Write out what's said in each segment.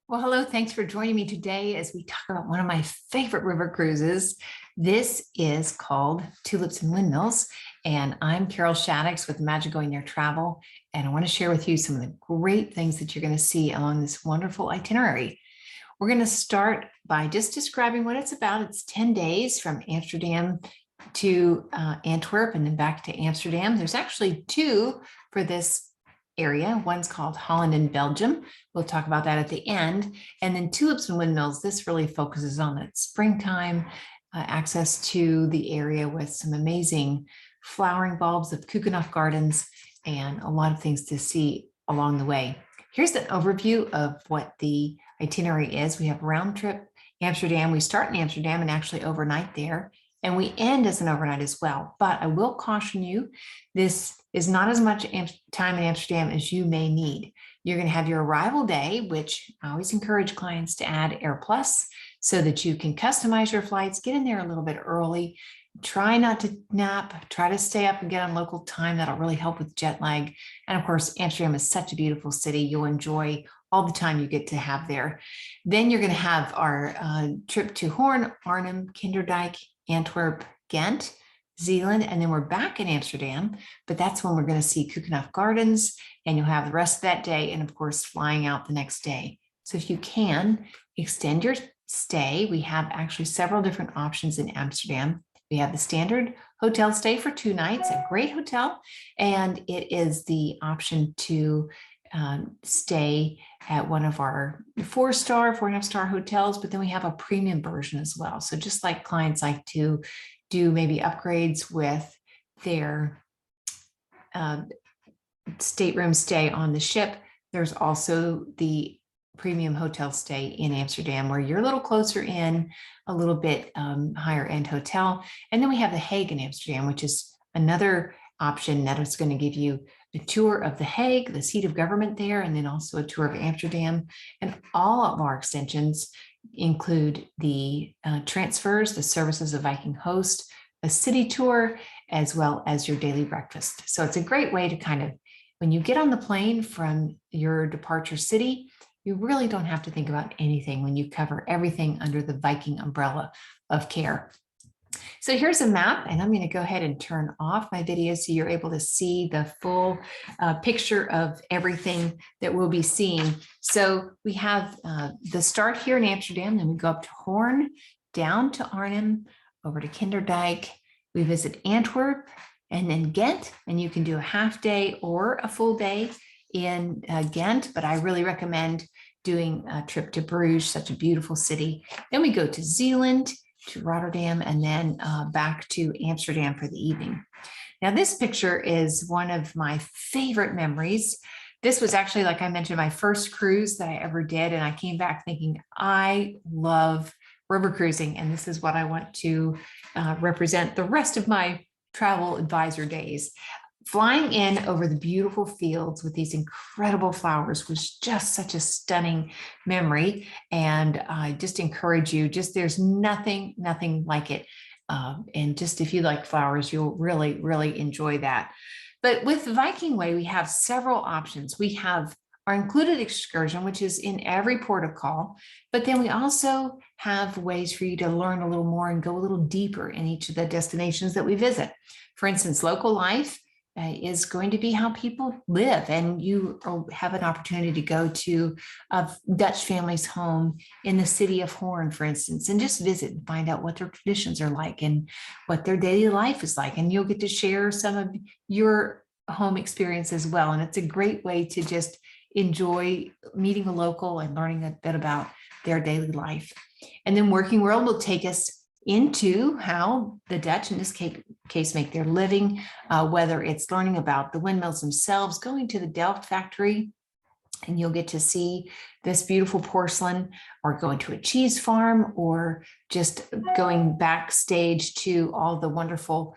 Well, hello. Thanks for joining me today as we talk about one of my favorite river cruises. This is called Tulips and Windmills, and I'm Carol Shaddix with Magic Going There Travel, and I want to share with you some of the great things that you're going to see along this wonderful itinerary. We're going to start by just describing what it's about. It's 10 days from Amsterdam to Antwerp and then back to Amsterdam. There's actually two for this area. One's called Holland and Belgium. We'll talk about that at the end. And then Tulips and Windmills, this really focuses on that springtime access to the area with some amazing flowering bulbs of Keukenhof Gardens and a lot of things to see along the way. Here's an overview of what the itinerary is. We have round trip Amsterdam. We start in Amsterdam and actually overnight there, and we end as an overnight as well. But I will caution you, this is not as much time in Amsterdam as you may need. You're going to have your arrival day, which I always encourage clients to add AirPlus so that you can customize your flights, get in there a little bit early, try not to nap, try to stay up and get on local time. That'll really help with jet lag. And of course, Amsterdam is such a beautiful city. You'll enjoy all the time you get to have there. Then you're going to have our trip to Hoorn, Arnhem, Kinderdijk, Antwerp, Ghent, Zealand, and then we're back in Amsterdam, but that's when we're going to see Keukenhof Gardens, and you'll have the rest of that day, and of course, flying out the next day. So if you can, extend your stay. We have actually several different options in Amsterdam. We have the standard hotel stay for 2 nights, a great hotel, and it is the option to stay at one of our 4.5-star hotels, but then we have a premium version as well. So just like clients like to do maybe upgrades with their stateroom stay on the ship, there's also the premium hotel stay in Amsterdam where you're a little closer in, a little bit higher end hotel. And then we have the Hague in Amsterdam, which is another option that is going to give you a tour of the Hague, the seat of government there, and then also a tour of Amsterdam. And all of our extensions include the transfers, the services of Viking host, a city tour, as well as your daily breakfast. So it's a great way to kind of, when you get on the plane from your departure city, you really don't have to think about anything when you cover everything under the Viking umbrella of care. So here's a map, and I'm going to go ahead and turn off my video so you're able to see the full picture of everything that we'll be seeing. So we have the start here in Amsterdam, then we go up to Hoorn, down to Arnhem, over to Kinderdijk. We visit Antwerp and then Ghent, and you can do a half day or a full day in Ghent, but I really recommend doing a trip to Bruges, such a beautiful city. Then we go to Zealand, to Rotterdam, and then back to Amsterdam for the evening. Now, this picture is one of my favorite memories. This was actually, like I mentioned, my first cruise that I ever did, and I came back thinking, I love river cruising, and this is what I want to represent the rest of my travel advisor days. Flying in over the beautiful fields with these incredible flowers was just such a stunning memory. And I just encourage you, there's nothing like it. And just if you like flowers, you'll really, really enjoy that. But with the Viking Way, we have several options. We have our included excursion, which is in every port of call, but then we also have ways for you to learn a little more and go a little deeper in each of the destinations that we visit. For instance, local life is going to be how people live, and you have an opportunity to go to a Dutch family's home in the city of Hoorn, for instance, and just visit and find out what their traditions are like and what their daily life is like, and you'll get to share some of your home experience as well. And it's a great way to just enjoy meeting a local and learning a bit about their daily life. And then Working World will take us into how the Dutch, in this case, make their living, whether it's learning about the windmills themselves, going to the Delft factory, and you'll get to see this beautiful porcelain, or going to a cheese farm, or just going backstage to all the wonderful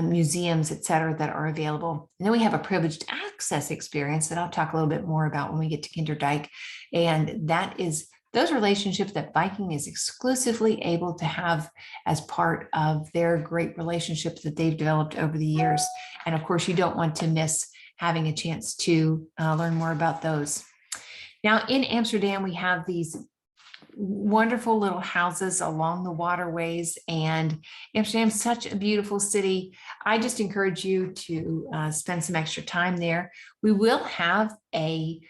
museums, et cetera, that are available. And then we have a privileged access experience that I'll talk a little bit more about when we get to Kinderdijk. And that is those relationships that Viking is exclusively able to have as part of their great relationships that they've developed over the years. And of course, you don't want to miss having a chance to learn more about those. Now in Amsterdam, we have these wonderful little houses along the waterways, and Amsterdam's such a beautiful city. I just encourage you to spend some extra time there. We will have a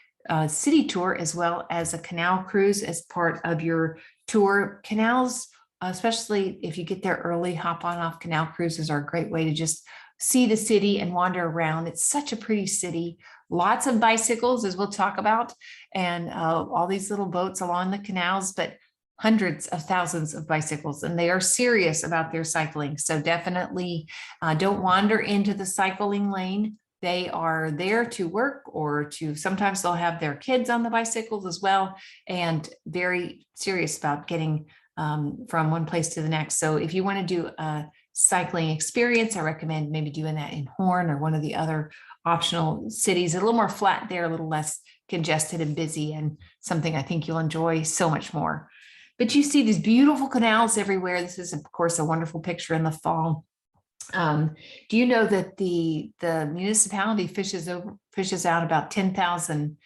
city tour as well as a canal cruise as part of your tour. Canals, especially if you get there early, hop on off canal cruises are a great way to just see the city and wander around. It's such a pretty city. Lots of bicycles, as we'll talk about, and all these little boats along the canals, but hundreds of thousands of bicycles, and they are serious about their cycling. So definitely don't wander into the cycling lane. They are there to work, or to sometimes they'll have their kids on the bicycles as well, and very serious about getting from one place to the next. So if you want to do a cycling experience, I recommend maybe doing that in Hoorn or one of the other optional cities. A little more flat there, a little less congested and busy, and something I think you'll enjoy so much more. But you see these beautiful canals everywhere. This is, of course, a wonderful picture in the fall. Do you know that the municipality fishes out about 10,000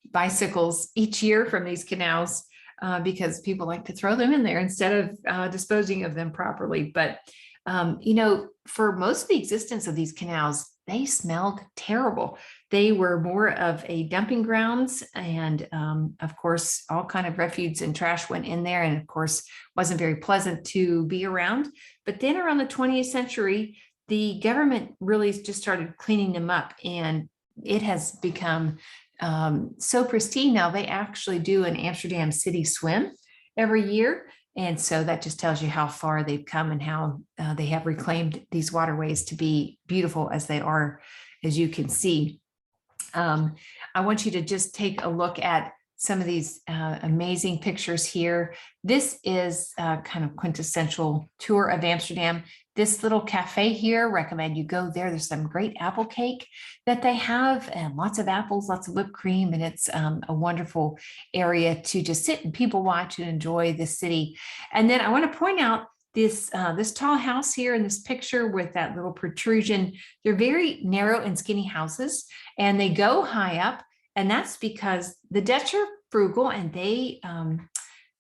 bicycles each year from these canals, because people like to throw them in there instead of disposing of them properly. But you know, for most of the existence of these canals, they smelled terrible. They were more of a dumping grounds, and of course, all kind of refuse and trash went in there, and of course, wasn't very pleasant to be around. But then around the 20th century, the government really just started cleaning them up, and it has become so pristine now. They actually do an Amsterdam city swim every year. And so that just tells you how far they've come and how they have reclaimed these waterways to be beautiful as they are, as you can see. I want you to just take a look at some of these amazing pictures here. This is a kind of quintessential tour of Amsterdam. This little cafe here, recommend you go there. There's some great apple cake that they have, and lots of apples, lots of whipped cream, and it's a wonderful area to just sit and people watch and enjoy the city. And then I want to point out this tall house here in this picture with that little protrusion. They're very narrow and skinny houses, and they go high up, and that's because the Dutch are frugal, and they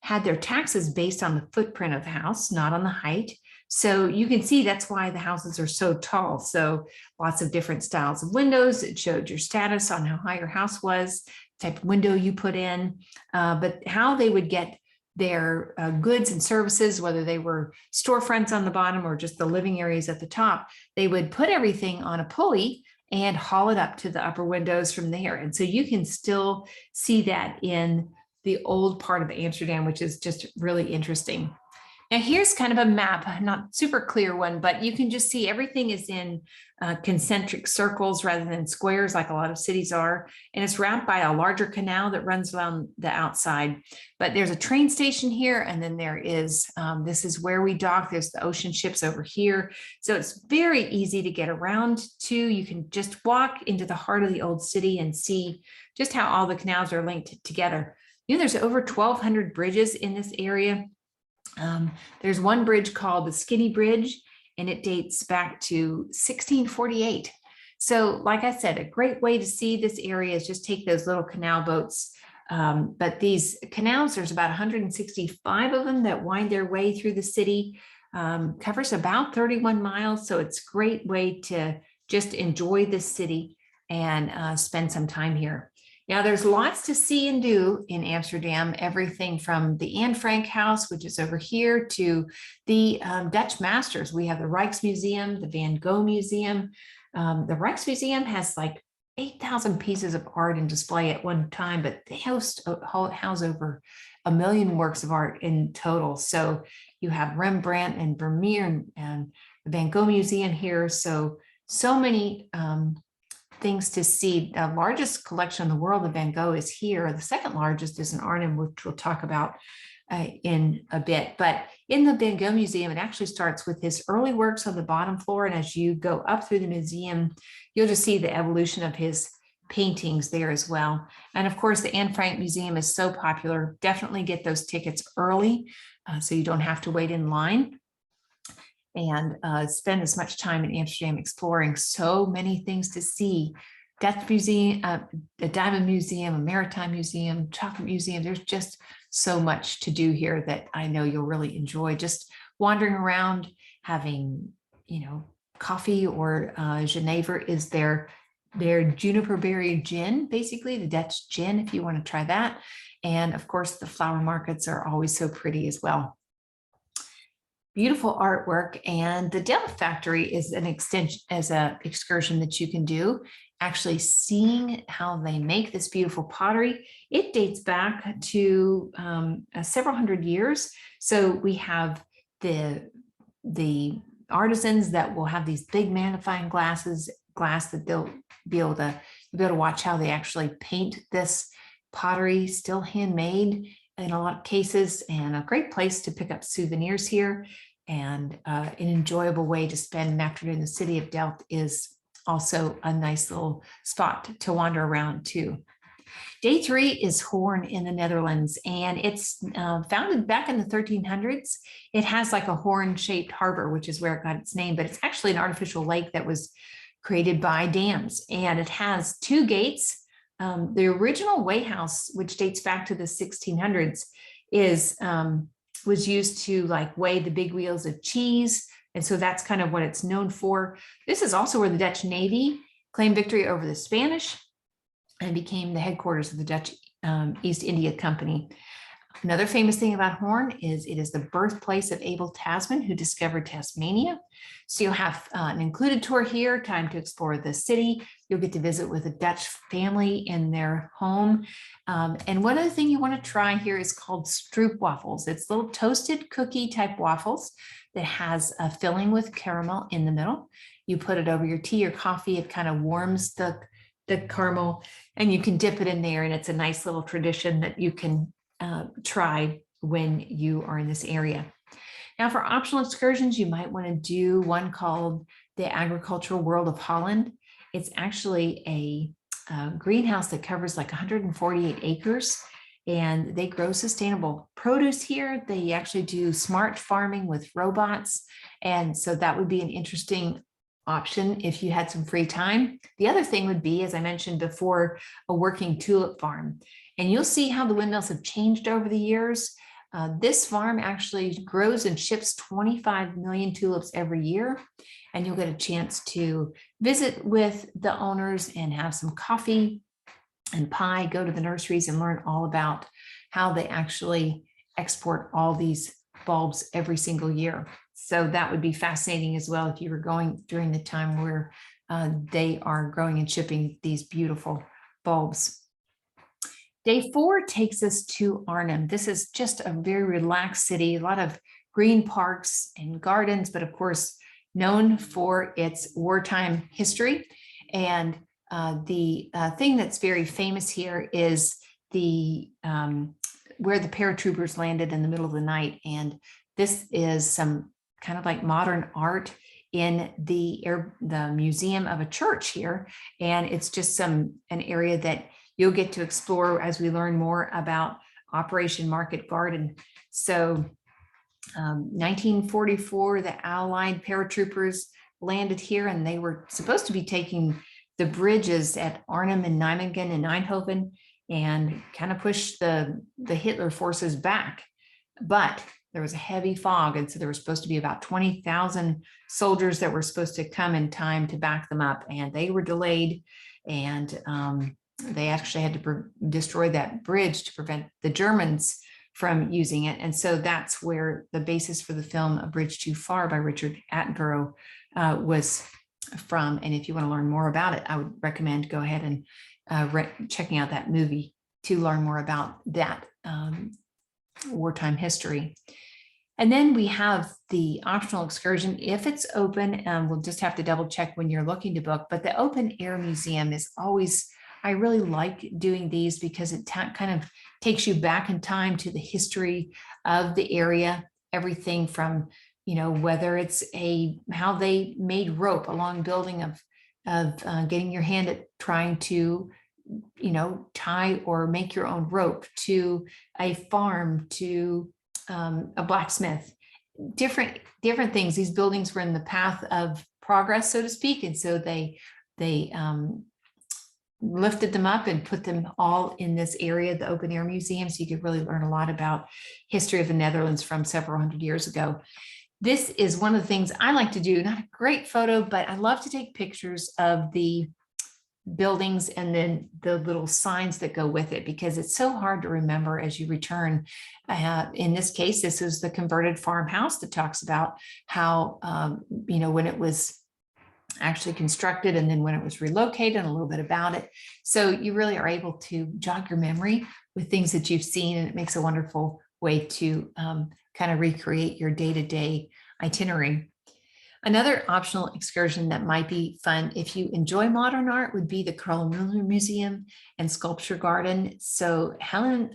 had their taxes based on the footprint of the house, not on the height. So you can see that's why the houses are so tall. So lots of different styles of windows. It showed your status on how high your house was, type of window you put in, but how they would get their goods and services, whether they were storefronts on the bottom or just the living areas at the top, they would put everything on a pulley and haul it up to the upper windows from there. And so you can still see that in the old part of Amsterdam, which is just really interesting. Now here's kind of a map, not super clear one, but you can just see everything is in concentric circles rather than squares like a lot of cities are. And it's wrapped by a larger canal that runs around the outside. But there's a train station here, and then there is, this is where we dock. There's the ocean ships over here. So it's very easy to get around to. You can just walk into the heart of the old city and see just how all the canals are linked together. You know, there's over 1,200 bridges in this area. There's one bridge called the Skinny Bridge, and it dates back to 1648. So like I said, a great way to see this area is just take those little canal boats. But these canals, there's about 165 of them that wind their way through the city, covers about 31 miles. So it's a great way to just enjoy this city and spend some time here. Now, there's lots to see and do in Amsterdam, everything from the Anne Frank House, which is over here, to the Dutch Masters. We have the Rijksmuseum, the Van Gogh Museum. The Rijksmuseum has like 8,000 pieces of art in display at one time, but they house over 1 million works of art in total. So you have Rembrandt and Vermeer and the Van Gogh Museum here. So many things to see. The largest collection in the world of Van Gogh is here. The second largest is in Arnhem, which we'll talk about in a bit. But in the Van Gogh Museum, it actually starts with his early works on the bottom floor. And as you go up through the museum, you'll just see the evolution of his paintings there as well. And of course, the Anne Frank Museum is so popular. Definitely get those tickets early so you don't have to wait in line. And spend as much time in Amsterdam exploring. So many things to see Dutch Museum, a Diamond Museum, a Maritime Museum, Chocolate Museum. There's just so much to do here that I know you'll really enjoy. Just wandering around, having, coffee, or Genever is their juniper berry gin, basically the Dutch gin, if you want to try that. And of course, the flower markets are always so pretty as well. Beautiful artwork, and the Delft Factory is an extension, as an excursion that you can do. Actually seeing how they make this beautiful pottery. It dates back to several hundred years. So we have the artisans that will have these big magnifying glass that they'll be able to watch how they actually paint this pottery, still handmade in a lot of cases, and a great place to pick up souvenirs here. And an enjoyable way to spend an afternoon in the city of Delft is also a nice little spot to wander around too. Day 3 is Hoorn in the Netherlands, and it's founded back in the 1300s. It has like a horn-shaped harbor, which is where it got its name, but it's actually an artificial lake that was created by dams, and it has 2 gates. The original weigh house, which dates back to the 1600s, was used to like weigh the big wheels of cheese. And so that's kind of what it's known for. This is also where the Dutch Navy claimed victory over the Spanish and became the headquarters of the Dutch East India Company. Another famous thing about Hoorn is it is the birthplace of Abel Tasman, who discovered Tasmania. So you'll have an included tour here, time to explore the city. You'll get to visit with a Dutch family in their home. And one other thing you want to try here is called stroopwafels. It's little toasted cookie type waffles that has a filling with caramel in the middle. You put it over your tea or coffee. It kind of warms the caramel, and you can dip it in there. And it's a nice little tradition that you can try when you are in this area. Now, for optional excursions, you might want to do one called the Agricultural World of Holland. It's actually a greenhouse that covers like 148 acres, and they grow sustainable produce here. They actually do smart farming with robots, and so that would be an interesting option if you had some free time. The other thing would be, as I mentioned before, a working tulip farm. And you'll see how the windmills have changed over the years. This farm actually grows and ships 25 million tulips every year. And you'll get a chance to visit with the owners and have some coffee and pie, go to the nurseries and learn all about how they actually export all these bulbs every single year. So that would be fascinating as well if you were going during the time where they are growing and shipping these beautiful bulbs. Day 4 takes us to Arnhem. This is just a very relaxed city, a lot of green parks and gardens, but of course, known for its wartime history. And the thing that's very famous here is where the paratroopers landed in the middle of the night. And this is some kind of like modern art in the museum of a church here. And it's just an area that you'll get to explore as we learn more about Operation Market Garden. So 1944, the Allied paratroopers landed here, and they were supposed to be taking the bridges at Arnhem and Nijmegen and Eindhoven and kind of push the Hitler forces back. But there was a heavy fog, and so there were supposed to be about 20,000 soldiers that were supposed to come in time to back them up, and they were delayed, and they actually had to destroy that bridge to prevent the Germans from using it. And so that's where the basis for the film A Bridge Too Far by Richard Attenborough was from. And if you want to learn more about it, I would recommend go ahead and checking out that movie to learn more about that wartime history. And then we have the optional excursion. If it's open, we'll just have to double check when you're looking to book, but the open air museum is always, I really like doing these because it kind of takes you back in time to the history of the area, everything from, whether it's how they made rope, a long building of getting your hand at trying to, tie or make your own rope, to a farm, to a blacksmith, different things. These buildings were in the path of progress, so to speak. And so they lifted them up and put them all in this area, the open air museum. So you could really learn a lot about history of the Netherlands from several hundred years ago. This is one of the things I like to do. Not a great photo, but I love to take pictures of the buildings and then the little signs that go with it, because it's so hard to remember as you return. In this case, this is the converted farmhouse that talks about how, when it was actually constructed and then when it was relocated, and a little bit about it. So you really are able to jog your memory with things that you've seen, and it makes a wonderful way to kind of recreate your day-to-day itinerary. Another optional excursion that might be fun if you enjoy modern art would be the Kröller Museum and Sculpture Garden. So Helen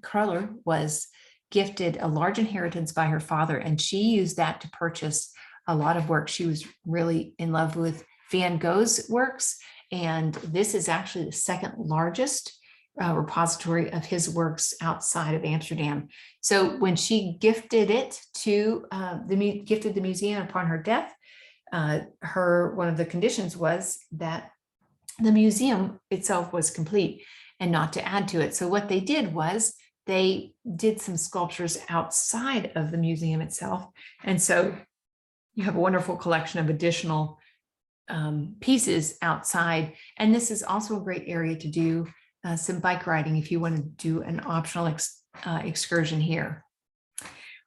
Kröller was gifted a large inheritance by her father, and she used that to purchase a lot of work. She was really in love with Van Gogh's works, and this is actually the second largest repository of his works outside of Amsterdam. So when she gifted it to gifted the museum upon her death, one of the conditions was that the museum itself was complete and not to add to it. So what they did was they did some sculptures outside of the museum itself, and so you have a wonderful collection of additional pieces outside. And this is also a great area to do some bike riding if you want to do an optional excursion here.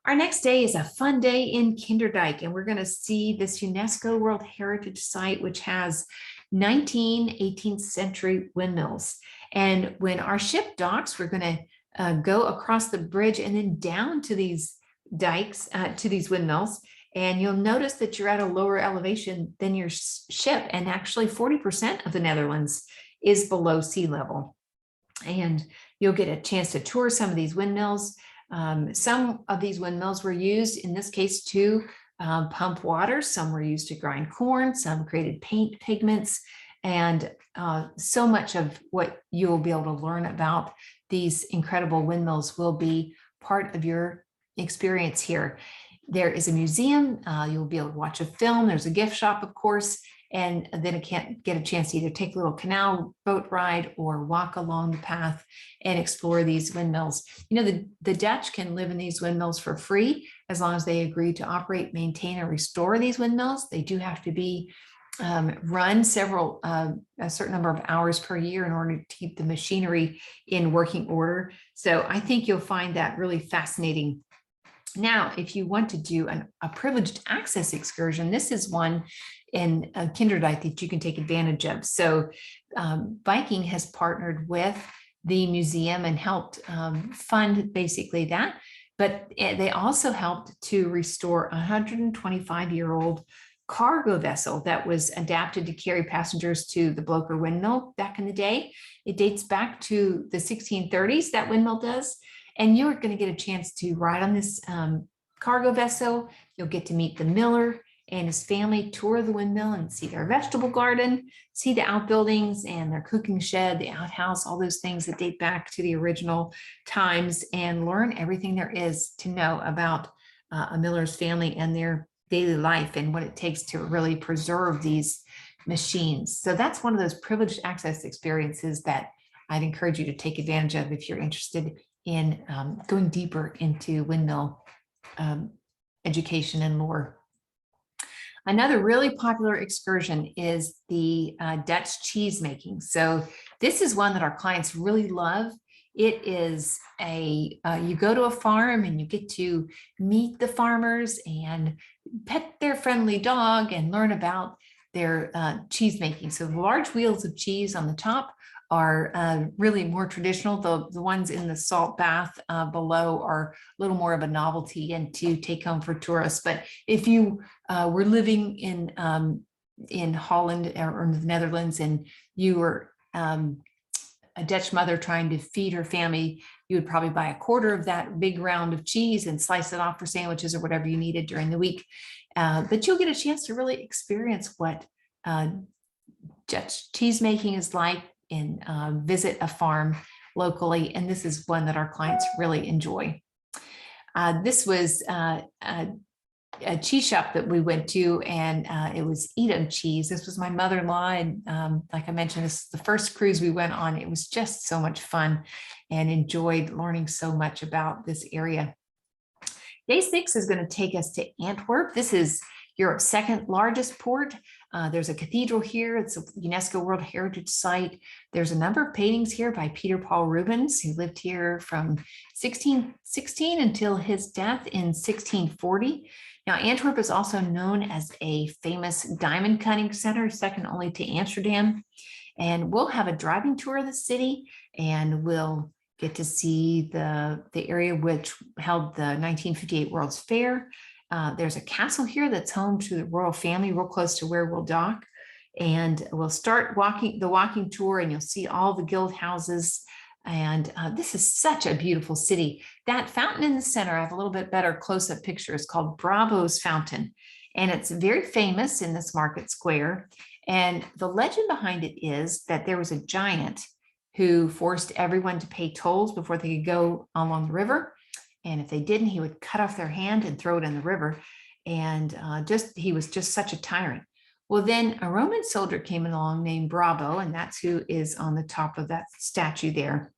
Our next day is a fun day in Kinderdijk, and we're going to see this UNESCO World Heritage Site, which has 18th century windmills. And when our ship docks, we're going to go across the bridge and then down to these dikes, to these windmills. And you'll notice that you're at a lower elevation than your ship. And actually 40% of the Netherlands is below sea level. And you'll get a chance to tour some of these windmills. Some of these windmills were used, in this case, to pump water. Some were used to grind corn. Some created paint pigments. And so much of what you'll be able to learn about these incredible windmills will be part of your experience here. There is a museum. You'll be able to watch a film. There's a gift shop, of course, and then I can't get a chance to either take a little canal boat ride or walk along the path and explore these windmills. You know, the Dutch can live in these windmills for free as long as they agree to operate, maintain, and restore these windmills. They do have to be run a certain number of hours per year in order to keep the machinery in working order. So I think you'll find that really fascinating. Now, if you want to do a privileged access excursion, this is one in Kinderdijk that you can take advantage of. So Viking has partnered with the museum and helped fund basically that, but they also helped to restore a 125-year-old cargo vessel that was adapted to carry passengers to the Bloker windmill back in the day. It dates back to the 1630s, that windmill does. And you're going to get a chance to ride on this cargo vessel. You'll get to meet the miller and his family, tour the windmill and see their vegetable garden, see the outbuildings and their cooking shed, the outhouse, all those things that date back to the original times, and learn everything there is to know about a miller's family and their daily life and what it takes to really preserve these machines. So that's one of those privileged access experiences that I'd encourage you to take advantage of if you're interested in going deeper into windmill education and lore. Another really popular excursion is the Dutch cheese making. So this is one that our clients really love. It is you go to a farm and you get to meet the farmers and pet their friendly dog and learn about their cheese making. So the large wheels of cheese on the top are really more traditional. The ones in the salt bath below are a little more of a novelty and to take home for tourists. But if you were living in Holland or in the Netherlands and you were a Dutch mother trying to feed her family, you would probably buy a quarter of that big round of cheese and slice it off for sandwiches or whatever you needed during the week. But you'll get a chance to really experience what Dutch cheese making is like and visit a farm locally. And this is one that our clients really enjoy. This was a cheese shop that we went to, and it was Edam cheese. This was my mother-in-law, and like I mentioned, this is the first cruise we went on. It was just so much fun, and enjoyed learning so much about this area. Day 6 is going to take us to Antwerp. This is Europe's second largest port. There's a cathedral here. It's a UNESCO World Heritage Site. There's a number of paintings here by Peter Paul Rubens, who lived here from 1616 until his death in 1640. Now, Antwerp is also known as a famous diamond cutting center, second only to Amsterdam. And we'll have a driving tour of the city, and we'll get to see the area which held the 1958 World's Fair. There's a castle here that's home to the royal family, real close to where we'll dock. And we'll start the walking tour, and you'll see all the guild houses. And this is such a beautiful city. That fountain in the center, I have a little bit better close-up picture. It's called Bravo's Fountain, and it's very famous in this market square. And the legend behind it is that there was a giant who forced everyone to pay tolls before they could go along the river. And if they didn't, he would cut off their hand and throw it in the river. And he was just such a tyrant. Well, then a Roman soldier came along named Bravo, and that's who is on the top of that statue there.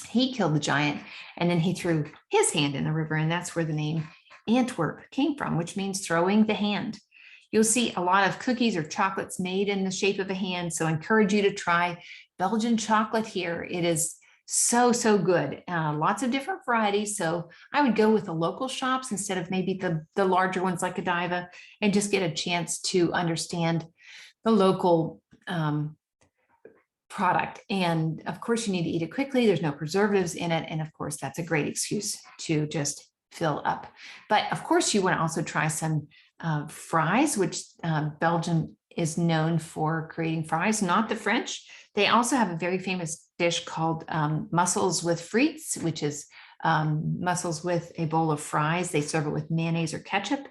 He killed the giant, and then he threw his hand in the river, and that's where the name Antwerp came from, which means throwing the hand. You'll see a lot of cookies or chocolates made in the shape of a hand, so I encourage you to try Belgian chocolate here. It is so, so good. Lots of different varieties. So I would go with the local shops instead of maybe the larger ones like Godiva, and just get a chance to understand the local product. And of course, you need to eat it quickly. There's no preservatives in it. And of course, that's a great excuse to just fill up. But of course, you want to also try some fries, which Belgium is known for creating fries, not the French. They also have a very famous dish called mussels with frites, which is mussels with a bowl of fries. They serve it with mayonnaise or ketchup.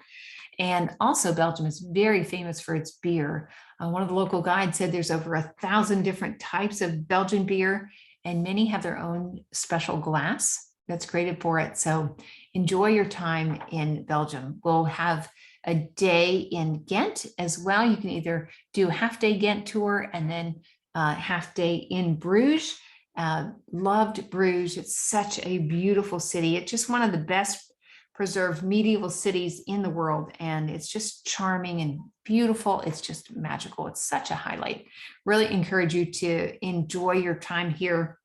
And also Belgium is very famous for its beer. One of the local guides said there's over 1,000 different types of Belgian beer, and many have their own special glass that's created for it. So enjoy your time in Belgium. We'll have a day in Ghent as well. You can either do a half-day Ghent tour and then half-day in Bruges. Loved Bruges. It's such a beautiful city. It's just one of the best preserved medieval cities in the world, and it's just charming and beautiful. It's just magical. It's such a highlight. Really encourage you to enjoy your time here.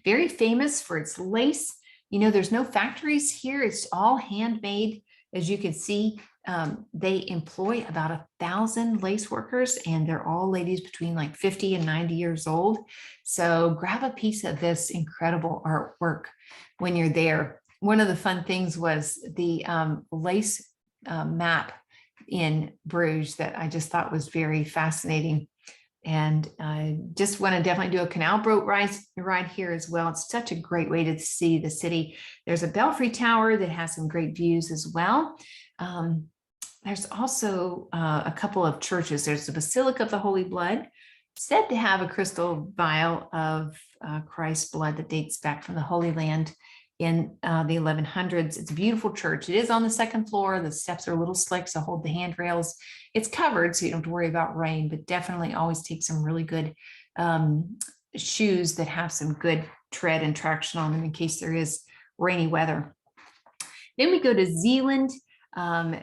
Very famous for its lace. You know, there's no factories here. It's all handmade. As you can see, they employ about 1,000 lace workers, and they're all ladies between like 50 and 90 years old. So grab a piece of this incredible artwork when you're there. One of the fun things was the lace map in Bruges that I just thought was very fascinating. And I just want to definitely do a canal boat ride here as well. It's such a great way to see the city. There's a belfry tower that has some great views as well. There's also a couple of churches. There's the Basilica of the Holy Blood, said to have a crystal vial of Christ's blood that dates back from the Holy Land in the 1100s. It's a beautiful church. It is on the second floor. The steps are a little slick, so hold the handrails. It's covered, so you don't have to worry about rain, but definitely always take some really good shoes that have some good tread and traction on them in case there is rainy weather. Then we go to Zeeland.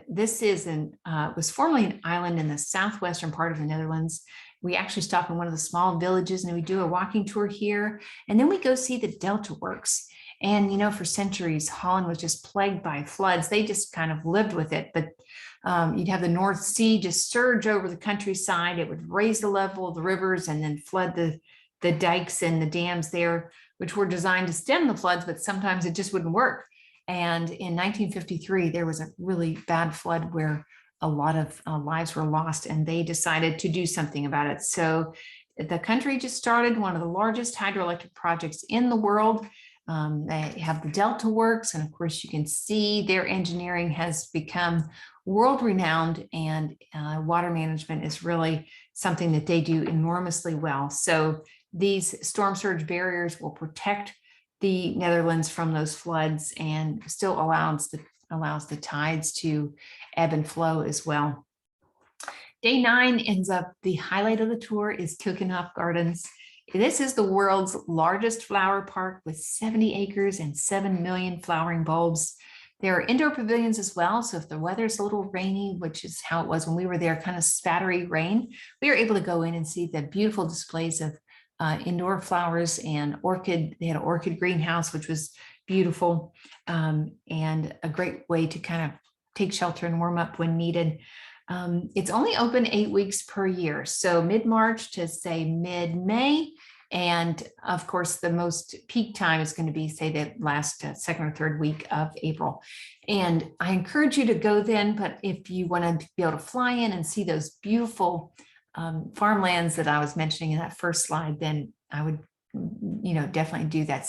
This is was formerly an island in the southwestern part of the Netherlands. We actually stop in one of the small villages and we do a walking tour here. And then we go see the Delta Works. And, you know, for centuries, Holland was just plagued by floods. They just kind of lived with it. But you'd have the North Sea just surge over the countryside. It would raise the level of the rivers and then flood the dikes and the dams there, which were designed to stem the floods, but sometimes it just wouldn't work. And in 1953, there was a really bad flood where a lot of lives were lost, and they decided to do something about it. So the country just started one of the largest hydroelectric projects in the world. They have the Delta Works, and of course you can see their engineering has become world renowned, and water management is really something that they do enormously well. So these storm surge barriers will protect the Netherlands from those floods and still allows allows the tides to ebb and flow as well. Day 9 ends up, the highlight of the tour is Keukenhof Gardens. This is the world's largest flower park with 70 acres and 7 million flowering bulbs. There are indoor pavilions as well. So if the weather's a little rainy, which is how it was when we were there, kind of spattery rain, we were able to go in and see the beautiful displays of indoor flowers and orchid. They had an orchid greenhouse, which was beautiful, and a great way to kind of take shelter and warm up when needed. It's only open 8 weeks per year, so mid-March to say mid-May. And of course, the most peak time is going to be, say, the last second or third week of April. And I encourage you to go then, but if you want to be able to fly in and see those beautiful farmlands that I was mentioning in that first slide, then I would, definitely do that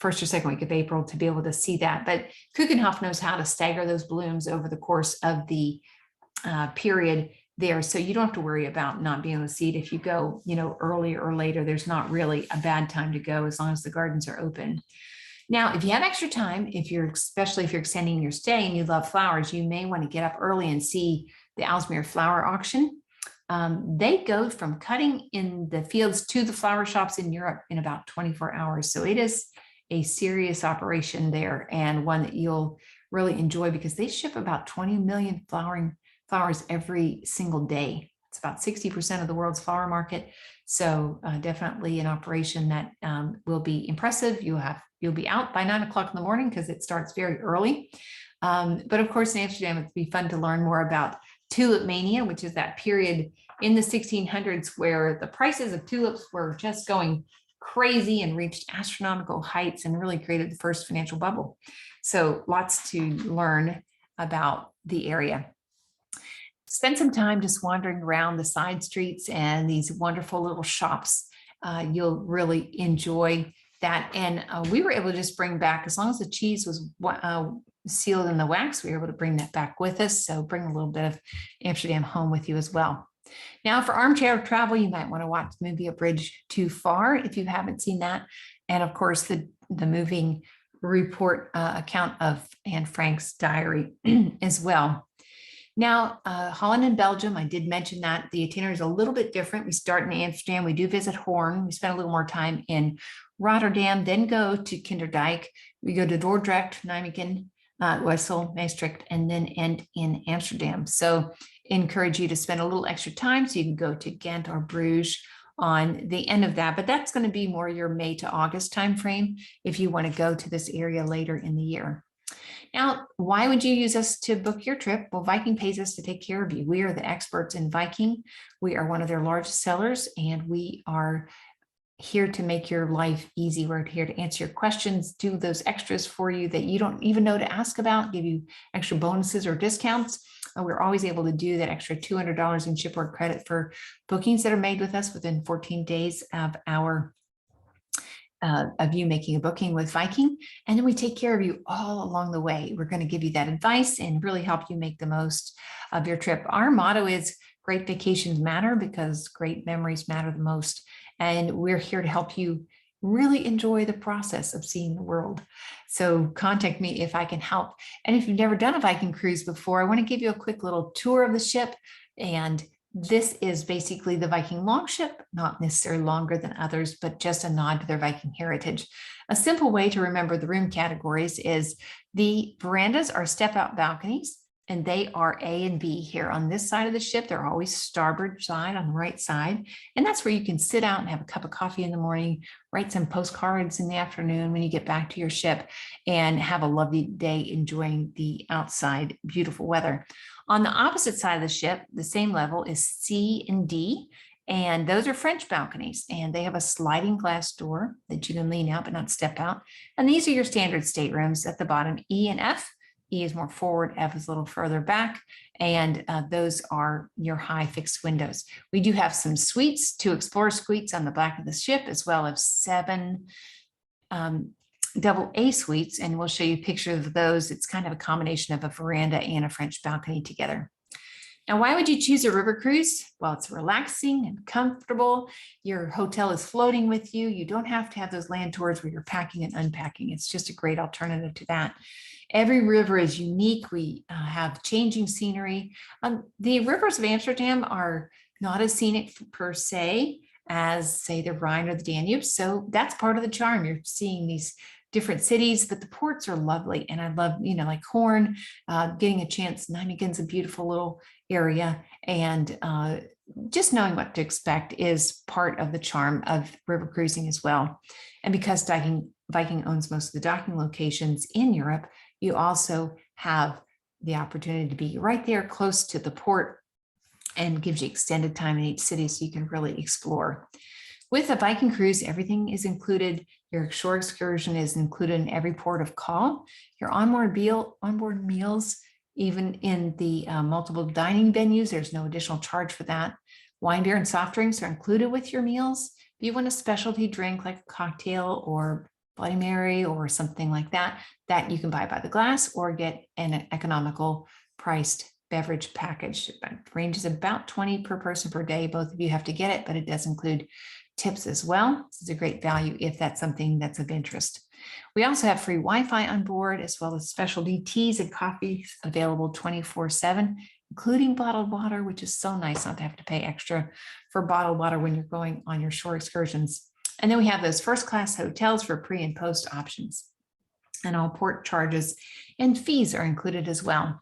first or second week of April to be able to see that. But Keukenhof knows how to stagger those blooms over the course of the period there, so you don't have to worry about not being able to see it if you go, early or later. There's not really a bad time to go as long as the gardens are open. Now, if you have extra time, especially if you're extending your stay and you love flowers, you may want to get up early and see the Aalsmeer flower auction. They go from cutting in the fields to the flower shops in Europe in about 24 hours. So it is a serious operation there, and one that you'll really enjoy because they ship about 20 million flowers every single day. It's about 60% of the world's flower market. So definitely an operation that will be impressive. You'll be out by 9 o'clock in the morning because it starts very early. But of course, in Amsterdam, it'd be fun to learn more about tulip mania, which is that period in the 1600s where the prices of tulips were just going crazy and reached astronomical heights and really created the first financial bubble. So lots to learn about the area. Spend some time just wandering around the side streets and these wonderful little shops. You'll really enjoy that. And we were able to just bring back, as long as the cheese was sealed in the wax, we were able to bring that back with us. So bring a little bit of Amsterdam home with you as well. Now, for armchair travel, you might want to watch the movie A Bridge Too Far if you haven't seen that. And of course, the moving report account of Anne Frank's diary as well. Now, Holland and Belgium, I did mention that the itinerary is a little bit different. We start in Amsterdam, we do visit Hoorn, we spend a little more time in Rotterdam, then go to Kinderdijk, we go to Dordrecht, Nijmegen, Wessel, Maastricht, and then end in Amsterdam. So encourage you to spend a little extra time so you can go to Ghent or Bruges on the end of that, but that's going to be more your May to August timeframe if you want to go to this area later in the year. Now, why would you use us to book your trip? Well, Viking pays us to take care of you. We are the experts in Viking. We are one of their largest sellers, and we are here to make your life easy. We're here to answer your questions, do those extras for you that you don't even know to ask about, give you extra bonuses or discounts. We're always able to do that extra $200 in shipboard credit for bookings that are made with us within 14 days of you making a booking with Viking. And then we take care of you all along the way. We're going to give you that advice and really help you make the most of your trip. Our motto is great vacations matter because great memories matter the most. And we're here to help you really enjoy the process of seeing the world. So contact me if I can help. And if you've never done a Viking cruise before, I want to give you a quick little tour of the ship. And this is basically the Viking longship, not necessarily longer than others, but just a nod to their Viking heritage. A simple way to remember the room categories is the verandas are step-out balconies, and they are A and B here on this side of the ship. They're always starboard side on the right side. And that's where you can sit out and have a cup of coffee in the morning, write some postcards in the afternoon when you get back to your ship, and have a lovely day enjoying the outside beautiful weather. On the opposite side of the ship, the same level is C and D, and those are French balconies, and they have a sliding glass door that you can lean out but not step out. And these are your standard staterooms at the bottom, E and F. E is more forward, F is a little further back, and those are your high fixed windows. We do have some suites, 2 explorer suites on the back of the ship, as well as 7 double A suites, and we'll show you pictures of those. It's kind of a combination of a veranda and a French balcony together. Now, why would you choose a river cruise? Well, it's relaxing and comfortable. Your hotel is floating with you. You don't have to have those land tours where you're packing and unpacking. It's just a great alternative to that. Every river is unique. We have changing scenery. The rivers of Amsterdam are not as scenic per se as, say, the Rhine or the Danube. So that's part of the charm. You're seeing these different cities, but the ports are lovely. And I love, like Hoorn, getting a chance. Nijmegen's a beautiful little area. And just knowing what to expect is part of the charm of river cruising as well. And because Viking owns most of the docking locations in Europe, you also have the opportunity to be right there close to the port and gives you extended time in each city so you can really explore. With a Viking cruise, everything is included. Your shore excursion is included in every port of call. Your onboard meals, even in the multiple dining venues, there's no additional charge for that. Wine, beer, and soft drinks are included with your meals. If you want a specialty drink like a cocktail or Bloody Mary or something like that, that you can buy by the glass or get an economical priced beverage package. It ranges about $20 per person per day. Both of you have to get it, but it does include tips as well. This is a great value if that's something that's of interest. We also have free Wi-Fi on board, as well as specialty teas and coffees available 24/7, including bottled water, which is so nice not to have to pay extra for bottled water when you're going on your shore excursions. And then we have those first-class hotels for pre and post options. And all port charges and fees are included as well.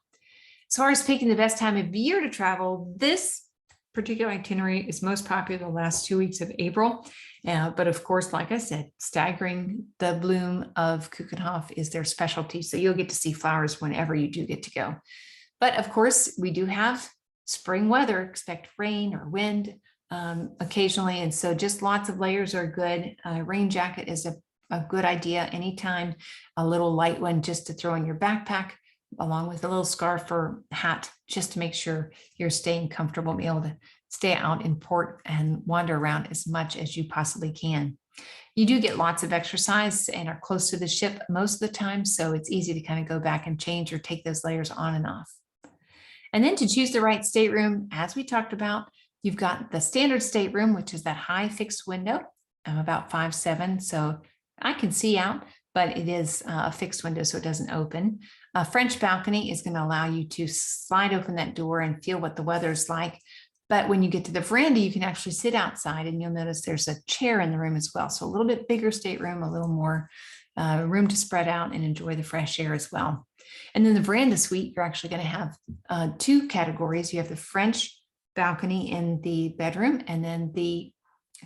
As far as picking the best time of year to travel, this particular itinerary is most popular the last 2 weeks of April. But of course, like I said, staggering the bloom of Keukenhof is their specialty. So you'll get to see flowers whenever you do get to go. But of course, we do have spring weather, expect rain or wind occasionally. And so just lots of layers are good. Rain jacket is a good idea anytime. A little light one just to throw in your backpack, along with a little scarf or hat, just to make sure you're staying comfortable, be able to stay out in port and wander around as much as you possibly can. You do get lots of exercise and are close to the ship most of the time, so it's easy to kind of go back and change or take those layers on and off. And then to choose the right stateroom, as we talked about, you've got the standard stateroom, which is that high fixed window, about 5'7", so I can see out, but it is a fixed window, so it doesn't open. A French balcony is going to allow you to slide open that door and feel what the weather's like. But when you get to the veranda, you can actually sit outside, and you'll notice there's a chair in the room as well. So a little bit bigger stateroom, a little more room to spread out and enjoy the fresh air as well. And then the veranda suite, you're actually going to have two categories. You have the French balcony in the bedroom, and then the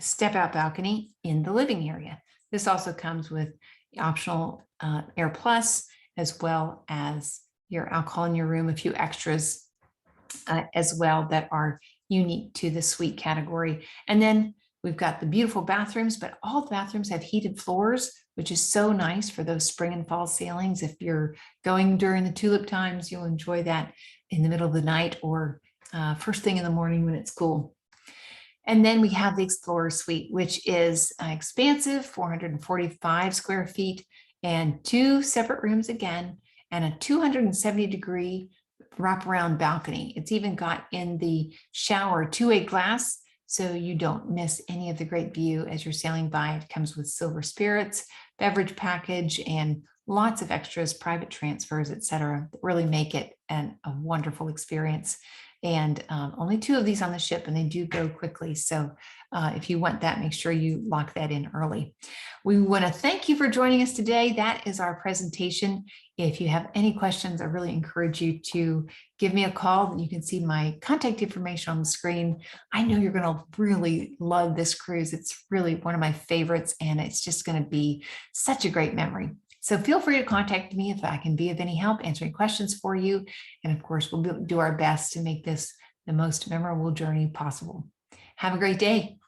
step out balcony in the living area. This also comes with optional Air Plus, as well as your alcohol in your room, a few extras as well that are unique to the suite category. And then we've got the beautiful bathrooms, but all the bathrooms have heated floors, which is so nice for those spring and fall sailings. If you're going during the tulip times, you'll enjoy that in the middle of the night or first thing in the morning when it's cool. And then we have the Explorer Suite, which is expansive, 445 square feet, and two separate rooms again, and a 270-degree wraparound balcony. It's even got in the shower two-way glass, so you don't miss any of the great view as you're sailing by. It comes with silver spirits, beverage package, and lots of extras, private transfers, etc. Really make it a wonderful experience. And only two of these on the ship, and they do go quickly. So if you want that, make sure you lock that in early. We want to thank you for joining us today. That is our presentation. If you have any questions, I really encourage you to give me a call. You can see my contact information on the screen. I know you're going to really love this cruise. It's really one of my favorites, and it's just going to be such a great memory. So feel free to contact me if I can be of any help answering questions for you. And of course, we'll do our best to make this the most memorable journey possible. Have a great day.